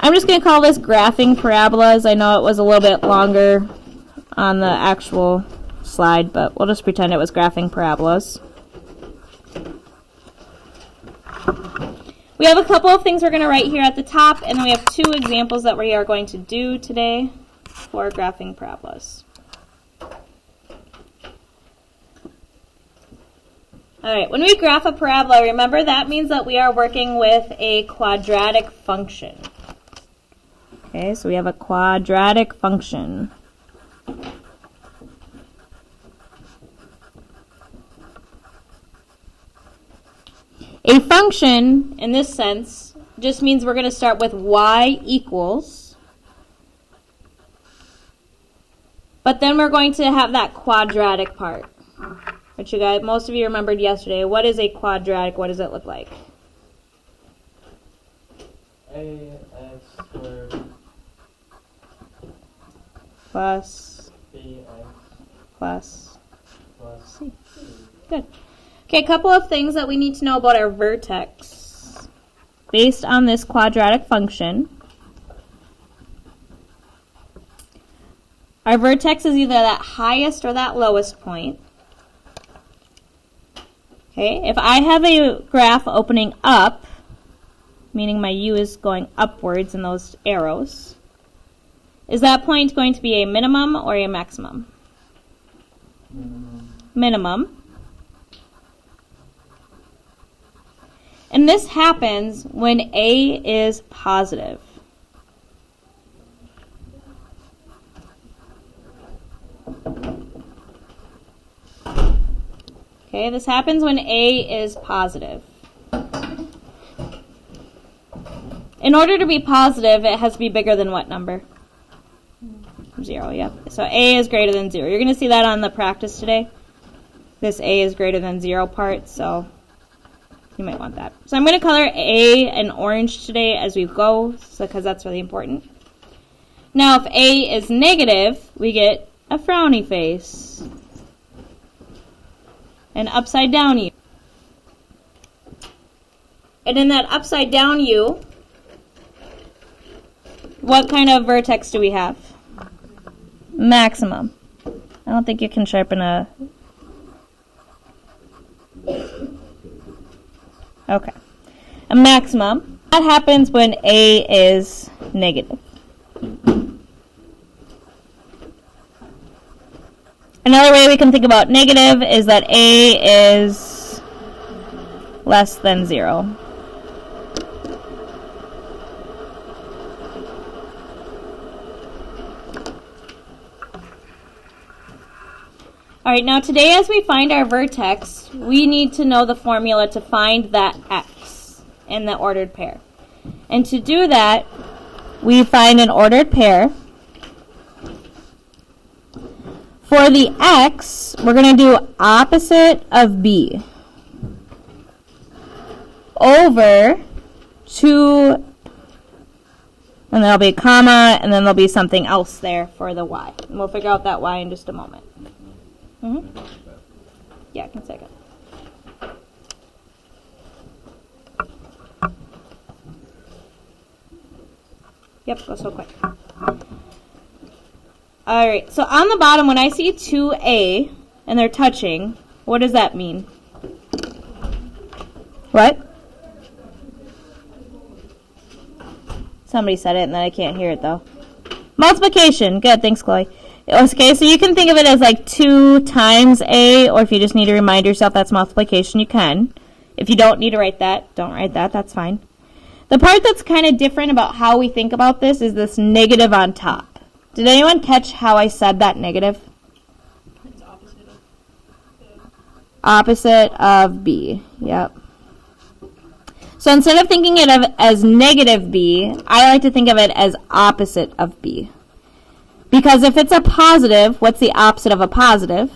I'm just going to call this graphing parabolas. I know it was a little bit longer on the actual slide, but we'll just pretend it was graphing parabolas. We have a couple of things we're going to write here at the top, and then we have 2 examples that we are going to do today for graphing parabolas. All right, when we graph a parabola, remember that means that we are working with a quadratic function. Okay, so we have a quadratic function. A function, in this sense, just means we're going to start with y equals, but then we're going to have that quadratic part, which you guys, most of you remembered yesterday. What is a quadratic? What does it look like? ax squared Plus bx plus c. Good. Okay, a couple of things that we need to know about our vertex based on this quadratic function. Our vertex is either that highest or that lowest point. Okay, if I have a graph opening up, meaning my u is going upwards in those arrows, is that point going to be a minimum or a maximum? Minimum. And this happens when A is positive. Okay, this happens when A is positive. In order to be positive, it has to be bigger than what number? 0, yep. So A is greater than 0. You're going to see that on the practice today. This A is greater than 0 part, so you might want that. So I'm going to color A in orange today as we go, because that's really important. Now, if A is negative, we get a frowny face. An upside down U. And in that upside down U, what kind of vertex do we have? Maximum. I don't think you can sharpen a... Okay. A maximum. That happens when A is negative. Another way we can think about negative is that A is less than 0. All right, now today as we find our vertex, we need to know the formula to find that x in the ordered pair. And to do that, we find an ordered pair. For the x, we're going to do opposite of b over 2, and then there'll be a comma, and then there'll be something else there for the y. And we'll figure out that y in just a moment. Yeah, I can second. Yep, go so quick. All right, so on the bottom, when I see 2A and they're touching, what does that mean? What? Somebody said it, and then I can't hear it, though. Multiplication. Good, thanks, Chloe. Okay, so you can think of it as like 2 times A, or if you just need to remind yourself that's multiplication, you can. If you don't need to write that, don't write that, that's fine. The part that's kind of different about how we think about this is this negative on top. Did anyone catch how I said that negative? It's opposite of B, yep. So instead of thinking it of as negative B, I like to think of it as opposite of B. Because if it's a positive, what's the opposite of a positive?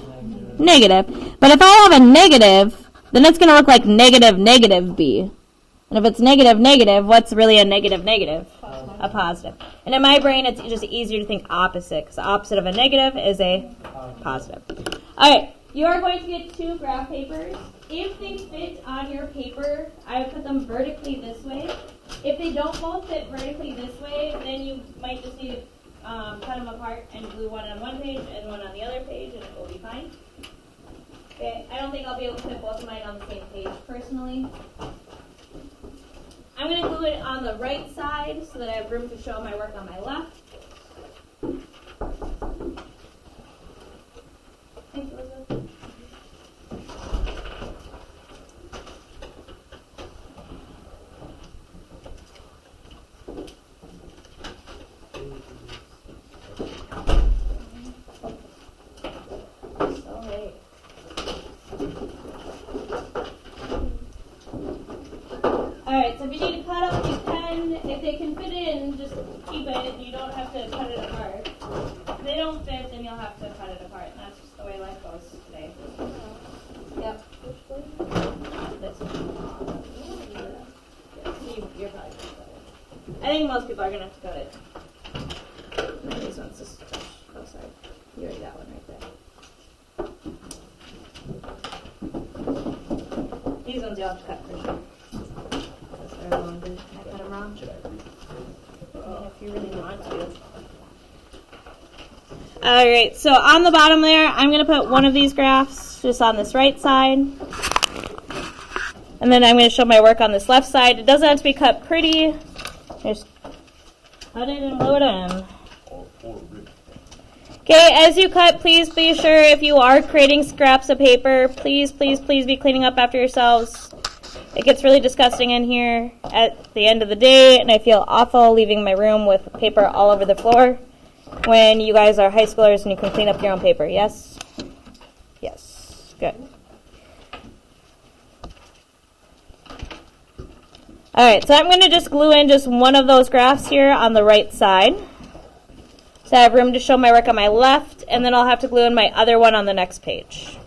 Negative. But if I have a negative, then it's going to look like negative, negative B. And if it's negative, negative, what's really a negative, negative? A positive. And in my brain, it's just easier to think opposite, because the opposite of a negative is a positive. All right, you are going to get 2 graph papers. if they fit on your paper, I would put them vertically this way. If they don't both fit vertically this way, then you might just need to cut them apart and glue one on one page and one on the other page, and it will be fine. Okay, I don't think I'll be able to fit both of mine on the same page personally. I'm going to glue it on the right side so that I have room to show my work on my left. Thanks, Elizabeth. Alright, so if you need to cut up, you can. If they can fit in, just keep it. You don't have to cut it apart. If they don't fit, then you'll have to cut it apart. And that's just the way life goes today. Yep. This one. You're probably going to cut it. I think most people are going to have to cut it. And then these ones just... Oh, sorry. You already got one right there. These ones you'll have to cut for sure. Did I cut them wrong? If you really want to. Alright, so on the bottom there, I'm going to put one of these graphs just on this right side. And then I'm going to show my work on this left side. It doesn't have to be cut pretty. Just cut it and load in. Okay, as you cut, please be sure if you are creating scraps of paper, please, please, please be cleaning up after yourselves. It gets really disgusting in here at the end of the day, and I feel awful leaving my room with paper all over the floor when you guys are high schoolers and you can clean up your own paper. Yes? Yes. Good. Alright, so I'm going to just glue in just one of those graphs here on the right side. So I have room to show my work on my left, and then I'll have to glue in my other one on the next page.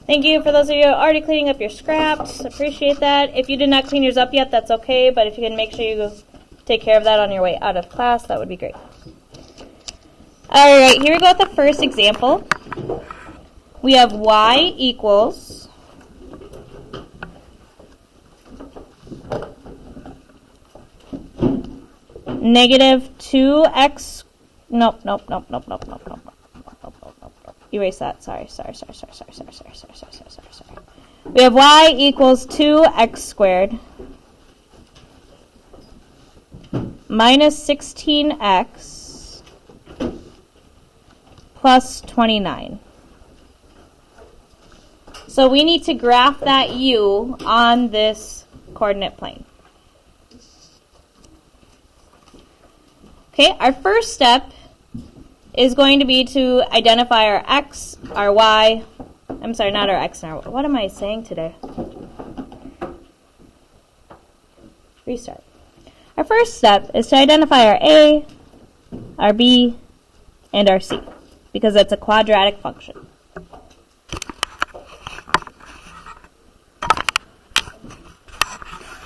Thank you for those of you already cleaning up your scraps. Appreciate that. If you did not clean yours up yet, that's okay, but if you can make sure you take care of that on your way out of class, that would be great. Alright, here we go with the first example. We have y equals negative 2x, nope. Erase that. Sorry. We have y equals 2x squared minus 16x plus 29. So we need to graph that u on this coordinate plane. Okay, our first step is going to be to identify our x, our y, I'm sorry, not our x and our y. What am I saying today? Restart. Our first step is to identify our a, our b, and our c, because it's a quadratic function.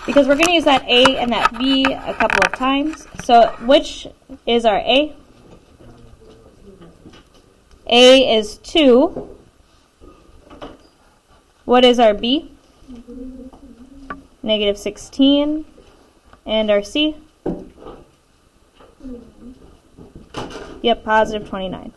Because we're going to use that a and that b a couple of times. So which is our a? A is 2. What is our b? Negative 16. And our c? Yep, positive 29.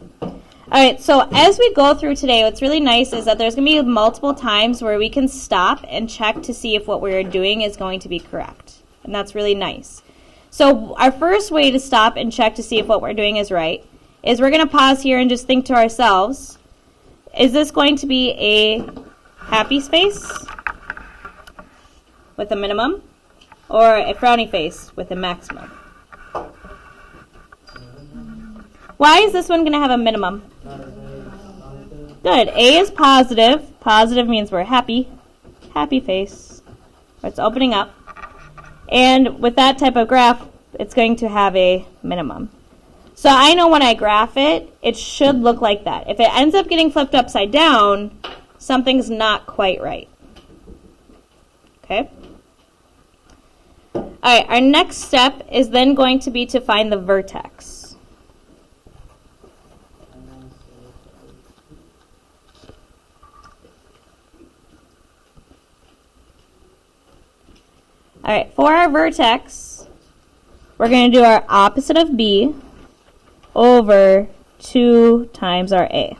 Alright, so as we go through today, what's really nice is that there's going to be multiple times where we can stop and check to see if what we're doing is going to be correct. And that's really nice. So our first way to stop and check to see if what we're doing is right is we're going to pause here and just think to ourselves, is this going to be a happy face with a minimum or a frowny face with a maximum? Why is this one going to have a minimum? Good. A is positive. Positive means we're happy. Happy face. It's opening up. And with that type of graph, it's going to have a minimum. So I know when I graph it, it should look like that. If it ends up getting flipped upside down, something's not quite right. Okay? All right, our next step is then going to be to find the vertex. All right, for our vertex, we're going to do our opposite of B over 2 times our A.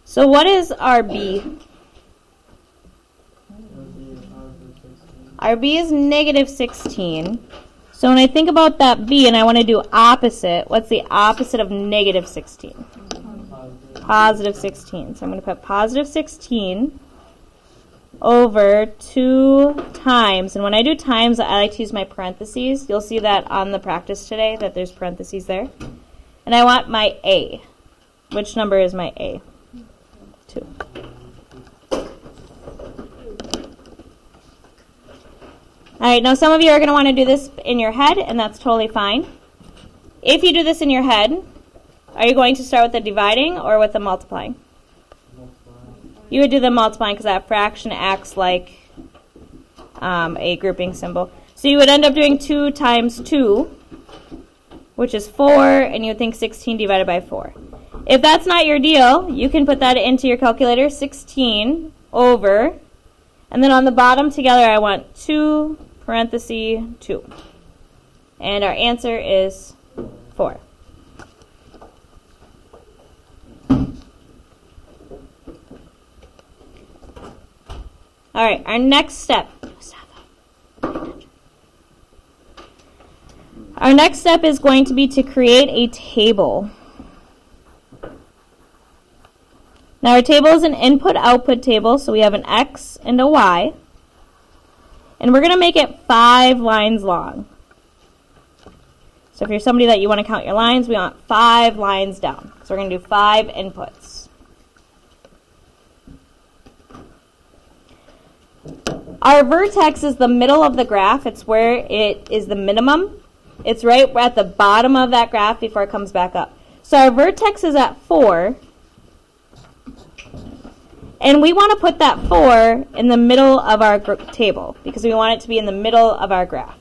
So what is our B? Our B is negative 16. So when I think about that B and I want to do opposite, what's the opposite of negative 16? Positive 16. So I'm going to put positive 16 over 2 times. And when I do times, I like to use my parentheses. You'll see that on the practice today, that there's parentheses there. And I want my A. Which number is my A? 2. All right, now some of you are going to want to do this in your head, and that's totally fine. If you do this in your head, are you going to start with the dividing or with the multiplying? You would do the multiplying because that fraction acts like a grouping symbol. So you would end up doing 2 times 2, which is 4, and you would think 16 divided by 4. If that's not your deal, you can put that into your calculator, 16 over, and then on the bottom together I want 2 parenthesis 2. And our answer is 4. All right, our next step. Our next step is going to be to create a table. Now our table is an input-output table, so we have an X and a Y. And we're going to make it 5 lines long. So if you're somebody that you want to count your lines, we want 5 lines down. So we're going to do 5 inputs. Our vertex is the middle of the graph. It's where it is the minimum. It's right at the bottom of that graph before it comes back up. So our vertex is at 4. And we want to put that 4 in the middle of our table because we want it to be in the middle of our graph.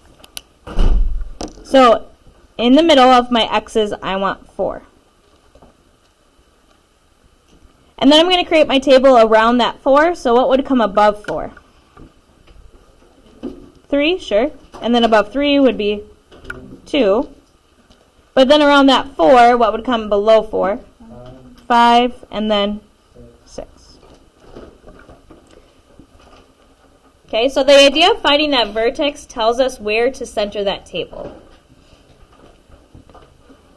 So in the middle of my x's, I want 4. And then I'm going to create my table around that 4. So what would come above 4? 3, sure. And then above 3 would be 2. But then around that 4, what would come below 4? 5, and then 6. Okay, so the idea of finding that vertex tells us where to center that table.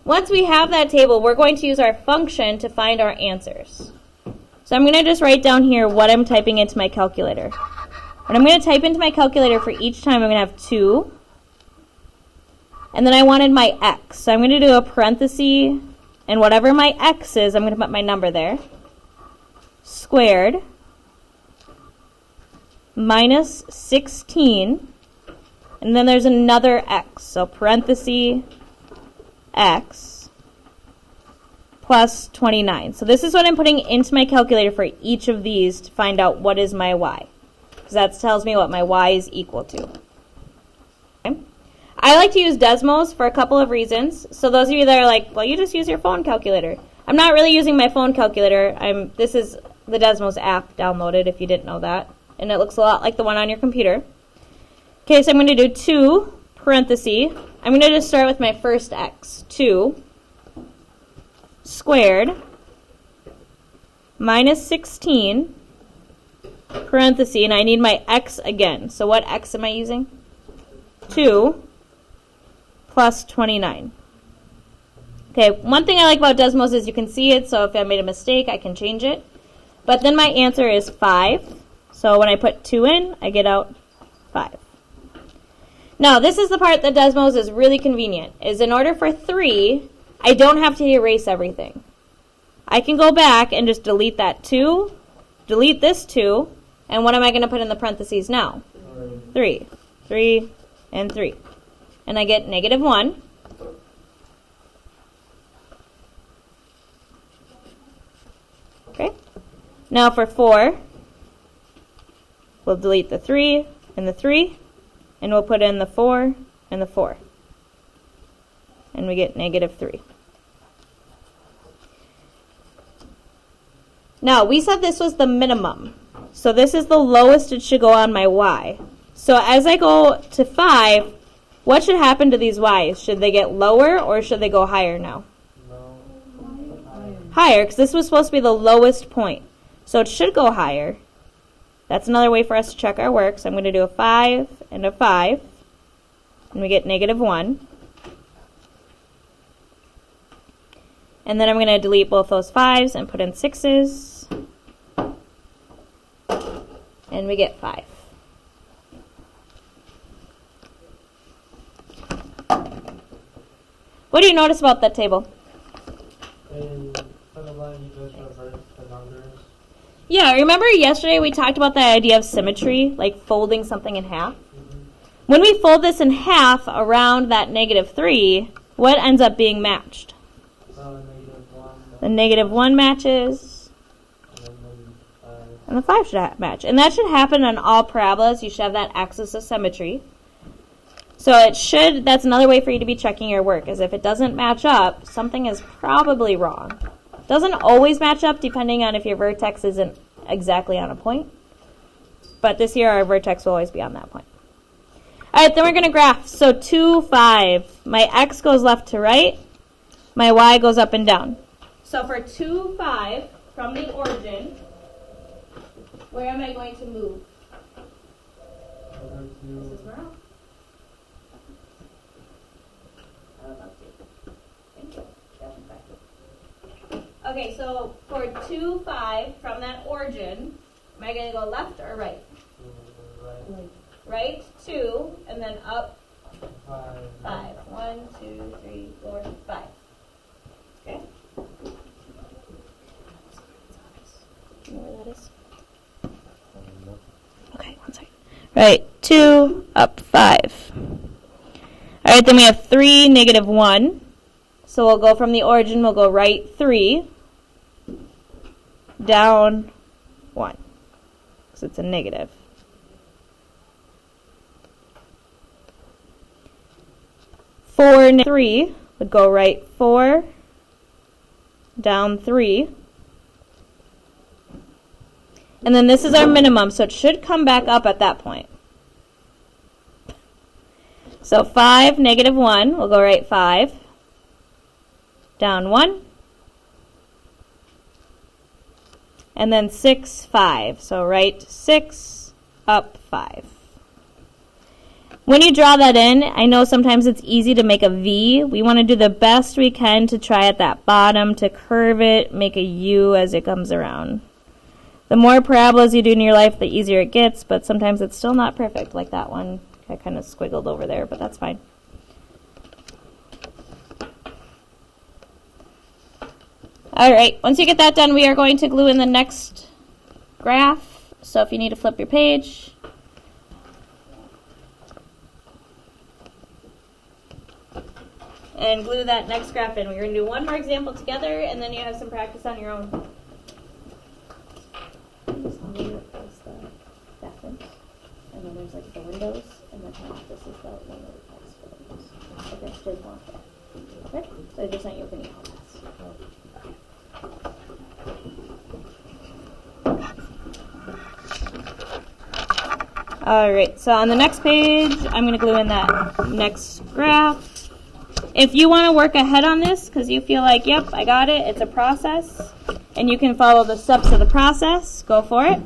Once we have that table, we're going to use our function to find our answers. So I'm going to just write down here what I'm typing into my calculator. And I'm going to type into my calculator for each time I'm going to have 2. And then I wanted my x. So I'm going to do a parenthesis, and whatever my x is, I'm going to put my number there. Squared minus 16. And then there's another x. So parenthesis x plus 29. So this is what I'm putting into my calculator for each of these to find out what is my y. Because that tells me what my y is equal to. Okay. I like to use Desmos for a couple of reasons. So those of you that are like, well, you just use your phone calculator. I'm not really using my phone calculator. This is the Desmos app downloaded, if you didn't know that. And it looks a lot like the one on your computer. Okay, so I'm going to do 2, parenthesis. I'm going to just start with my first x. 2 squared minus 16, parenthesis, and I need my x again. So what x am I using? 2 plus 29. Okay, one thing I like about Desmos is you can see it, so if I made a mistake, I can change it. But then my answer is 5. So when I put 2 in, I get out 5. Now, this is the part that Desmos is really convenient, is in order for 3, I don't have to erase everything. I can go back and just delete that 2, delete this 2, and what am I going to put in the parentheses now? 3. 3 and 3. And I get negative 1. Okay. Now for 4, we'll delete the 3 and the 3, and we'll put in the 4 and the 4. And we get negative 3. Now, we said this was the minimum. So this is the lowest it should go on my y. So as I go to 5, what should happen to these y's? Should they get lower or should they go higher now? No. Higher, because this was supposed to be the lowest point. So it should go higher. That's another way for us to check our work. So I'm going to do a 5 and a 5. And we get negative 1. And then I'm going to delete both those 5s and put in 6s. And we get 5. What do you notice about that table? And for the line, you just reverse the numbers. Yeah, remember yesterday we talked about the idea of symmetry, like folding something in half? When we fold this in half around that negative 3, what ends up being matched? The negative 1 matches, and the 5 should match. And that should happen on all parabolas. You should have that axis of symmetry. So it should, that's another way for you to be checking your work, is if it doesn't match up, something is probably wrong. It doesn't always match up depending on if your vertex isn't exactly on a point. But this year our vertex will always be on that point. All right, then we're going to graph. So 2, 5. My x goes left to right. My y goes up and down. So for 2, 5, from the origin, where am I going to move? This is where Okay, so for 2, 5, from that origin, am I going to go left or right? Right, 2, and then up 5. 1, 2, 3, 4, 5. Okay? Do you know where that is? Okay, one second. Right, 2, up 5. All right, then we have 3, negative 1. So we'll go from the origin, we'll go right 3, down 1, because it's a negative. Four, 3 would go right 4, down 3. And then this is our minimum, so it should come back up at that point. So 5, negative 1, we'll go right 5, down 1. And then 6, 5. So right 6, up 5. When you draw that in, I know sometimes it's easy to make a V. We want to do the best we can to try at that bottom to curve it, make a U as it comes around. The more parabolas you do in your life, the easier it gets, but sometimes it's still not perfect, like that one. I kind of squiggled over there, but that's fine. All right, once you get that done, we are going to glue in the next graph. So if you need to flip your page. And glue that next graph in. We're going to do one more example together, and then you have some practice on your own. That's the bathroom. And then there's like the windows, and then this is the one that has the windows. Okay, just block that. Okay, so I just want you opening all this. All right, so on the next page, I'm going to glue in that next graph. If you want to work ahead on this because you feel like, yep, I got it, it's a process, and you can follow the steps of the process, go for it.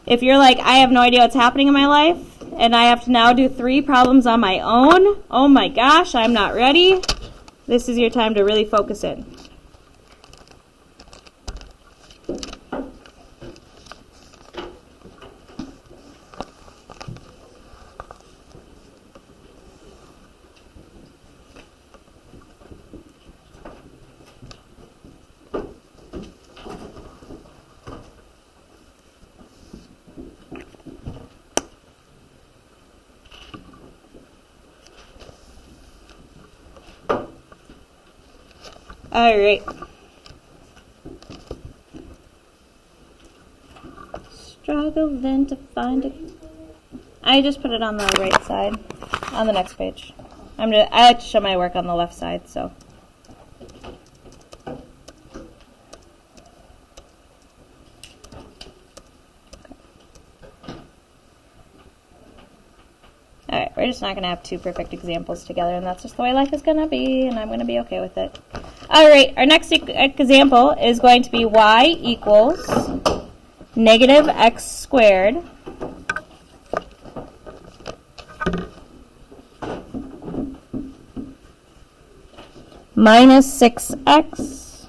If you're like, I have no idea what's happening in my life, and I have to now do 3 problems on my own. Oh my gosh, I'm not ready. This is your time to really focus in. All right. Struggle then to find it. I just put it on the right side, on the next page. I like to show my work on the left side, so. Alright, we're just not going to have 2 perfect examples together, and that's just the way life is going to be, and I'm going to be okay with it. Alright, our next example is going to be y equals negative x squared minus 6x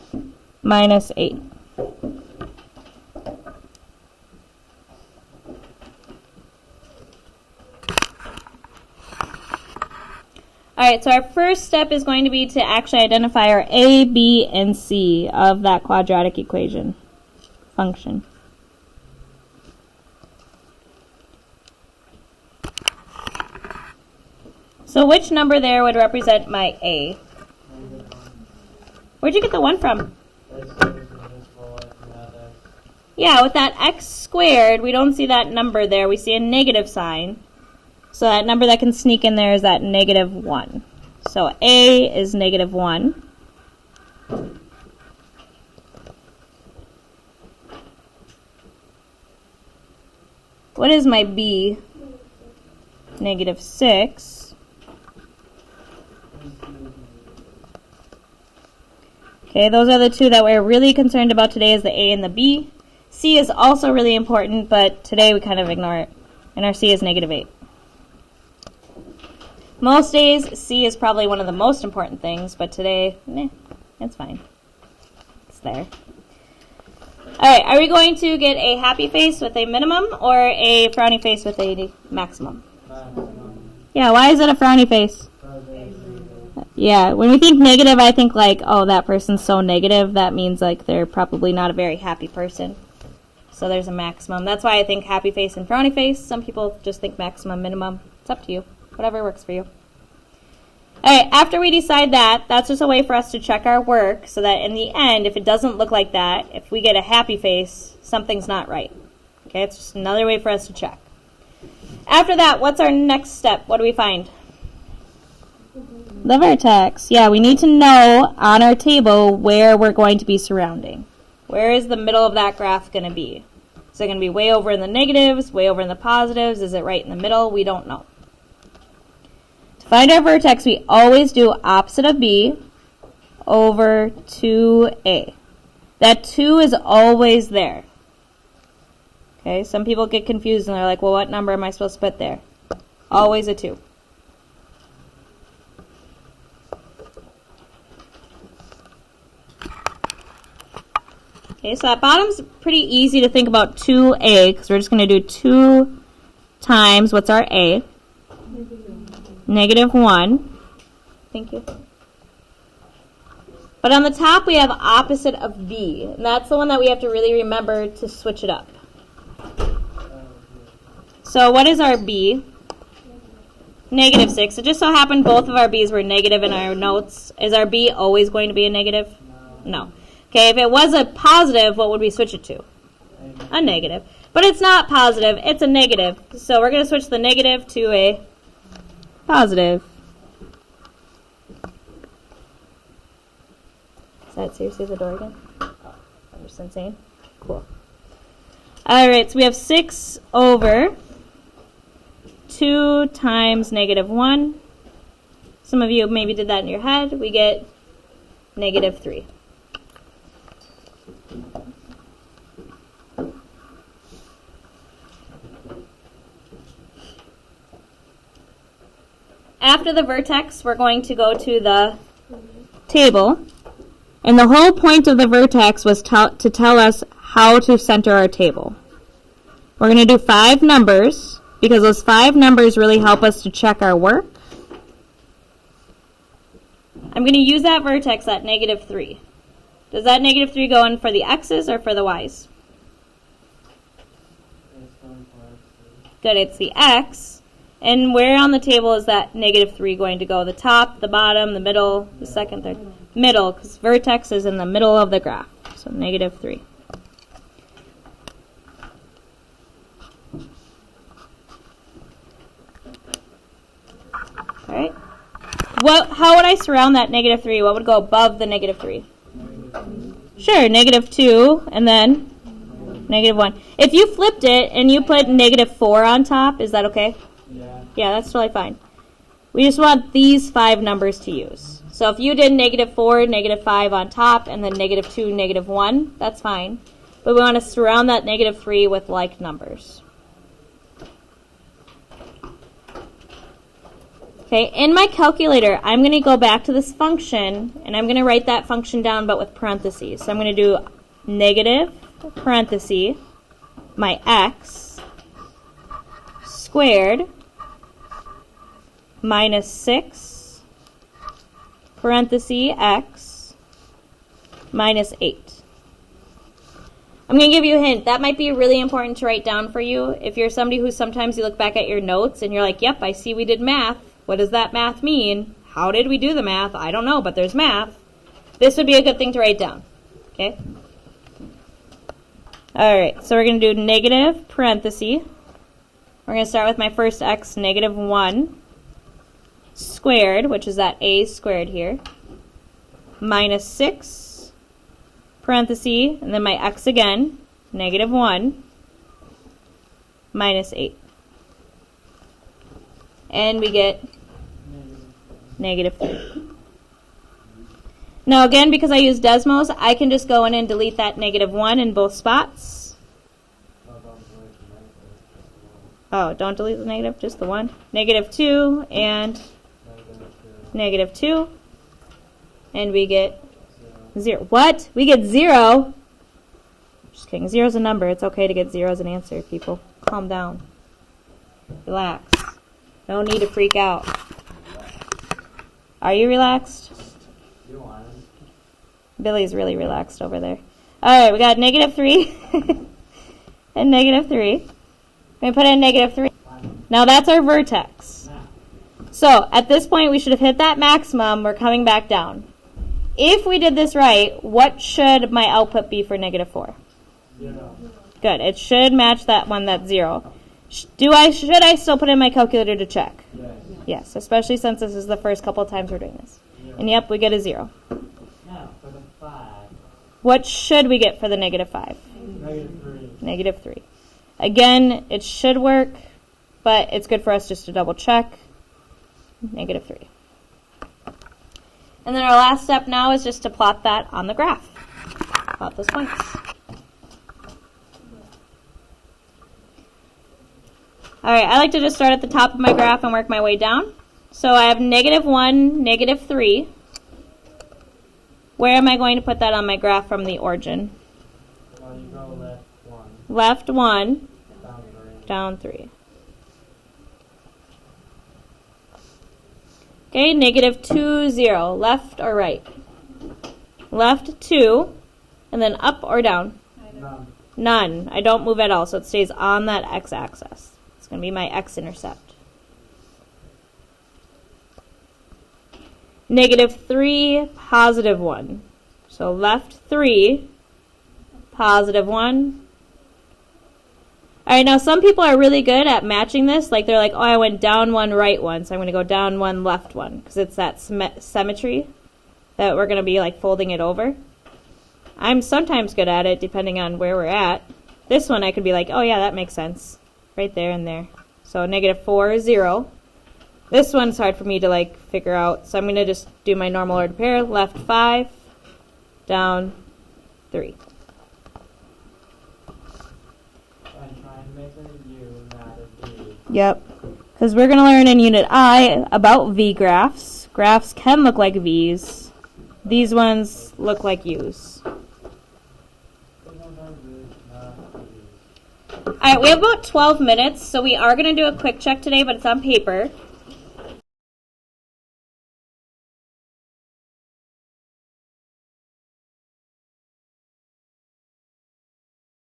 minus 8. Alright, so our first step is going to be to actually identify our a, b, and c of that quadratic equation function. So which number there would represent my a? Where'd you get the 1 from? Yeah, with that x squared, we don't see that number there. We see a negative sign. So that number that can sneak in there is that negative 1. So a is negative 1. What is my b? Negative 6. Okay, those are the 2 that we're really concerned about today, is the a and the b. C is also really important, but today we kind of ignore it. And our c is negative 8. Most days, C is probably one of the most important things, but today, it's fine. It's there. Alright, are we going to get a happy face with a minimum or a frowny face with a maximum? Yeah, why is it a frowny face? Yeah, when we think negative, I think like, oh, that person's so negative, that means like they're probably not a very happy person. So there's a maximum. That's why I think happy face and frowny face. Some people just think maximum, minimum. It's up to you. Whatever works for you. Alright, after we decide that, that's just a way for us to check our work so that in the end, if it doesn't look like that, if we get a happy face, something's not right. Okay, it's just another way for us to check. After that, what's our next step? What do we find? The vertex. Yeah, we need to know on our table where we're going to be surrounding. Where is the middle of that graph going to be? Is it going to be way over in the negatives, way over in the positives? Is it right in the middle? We don't know. To find our vertex, we always do opposite of b over 2a. That 2 is always there. Okay, some people get confused and they're like, well, what number am I supposed to put there? Always a 2. Okay, so that bottom's pretty easy to think about 2a, because we're just going to do 2 times, what's our a? Negative 1. Thank you. But on the top, we have opposite of b, and that's the one that we have to really remember to switch it up. So what is our b? Negative 6. It just so happened both of our b's were negative in our notes. Is our b always going to be a negative? No. Okay, if it was a positive, what would we switch it to? A negative. But it's not positive, it's a negative. So we're going to switch the negative to a positive. Is that seriously the door again? Oh, I'm just insane. Cool. Alright, so we have 6 over 2 times negative 1. Some of you maybe did that in your head. We get negative 3. after the vertex, we're going to go to the table. And the whole point of the vertex was to tell us how to center our table. We're going to do 5 numbers, because those 5 numbers really help us to check our work. I'm going to use that vertex at -3. Does that -3 go in for the x's or for the y's? Good, it's the x. And where on the table is that -3 going to go? The top, the bottom, the middle, the second, third? Middle, because vertex is in the middle of the graph. So -3. All right. How would I surround that -3? What would go above the -3? Sure, -2, and then -1. If you flipped it and you put -4 on top, is that okay? Yeah, that's totally fine. We just want these 5 numbers to use. So if you did -4, -5 on top, and then -2, -1, that's fine. But we want to surround that -3 with like numbers. Okay, in my calculator, I'm going to go back to this function, and I'm going to write that function down, but with parentheses. So I'm going to do negative, parenthesis, my x, squared, minus 6, parenthesis, x, minus 8. I'm going to give you a hint. That might be really important to write down for you. If you're somebody who sometimes you look back at your notes and you're like, yep, I see we did math. What does that math mean? How did we do the math? I don't know, but there's math. This would be a good thing to write down. Okay? All right, so we're going to do negative, parenthesis. We're going to start with my first x, -1, squared, which is that a squared here, minus 6, parenthesis, and then my x again, -1, minus 8. And we get -3. Now again, because I use Desmos, I can just go in and delete that -1 in both spots. Oh, don't delete the negative, just the 1. -2 and -2. And we get 0. What? We get 0? Just kidding. 0 is a number. It's okay to get 0 as an answer, people. Calm down. Relax. No need to freak out. Are you relaxed? Billy's really relaxed over there. All right, we got -3 and -3. We put in -3. Now that's our vertex. So at this point, we should have hit that maximum. We're coming back down. If we did this right, what should my output be for -4? 0. Good. It should match that one that's 0. Should I still put in my calculator to check? Yes. Yes, especially since this is the first couple of times we're doing this. Yeah. And yep, we get a 0. Now for the 5. What should we get for the -5? -3. -3. Again, it should work, but it's good for us just to double check. -3. And then our last step now is just to plot that on the graph. Plot those points. All right, I like to just start at the top of my graph and work my way down. So I have -1, -3. Where am I going to put that on my graph from the origin? Well, you go left 1. Left 1, Down 3. down 3. Okay, -2, 0. Left or right? Left 2, and then up or down? None. None. I don't move at all, so it stays on that x-axis. It's going to be my x-intercept. -3, +1. So left 3, +1. All right, now some people are really good at matching this. Like they're like, oh, I went down 1, right 1, so I'm going to go down 1, left 1, because it's that symmetry that we're going to be like folding it over. I'm sometimes good at it, depending on where we're at. This one I could be like, oh yeah, that makes sense. Right there and there. So -4, 0. This one's hard for me to like figure out, so I'm going to just do my normal ordered pair. Left 5, down 3. And try and make it a U, not a D. Yep, Because we're going to learn in Unit I about V-graphs. Graphs can look like V's. These ones look like U's. Alright, we have about 12 minutes, so we are going to do a quick check today, but it's on paper.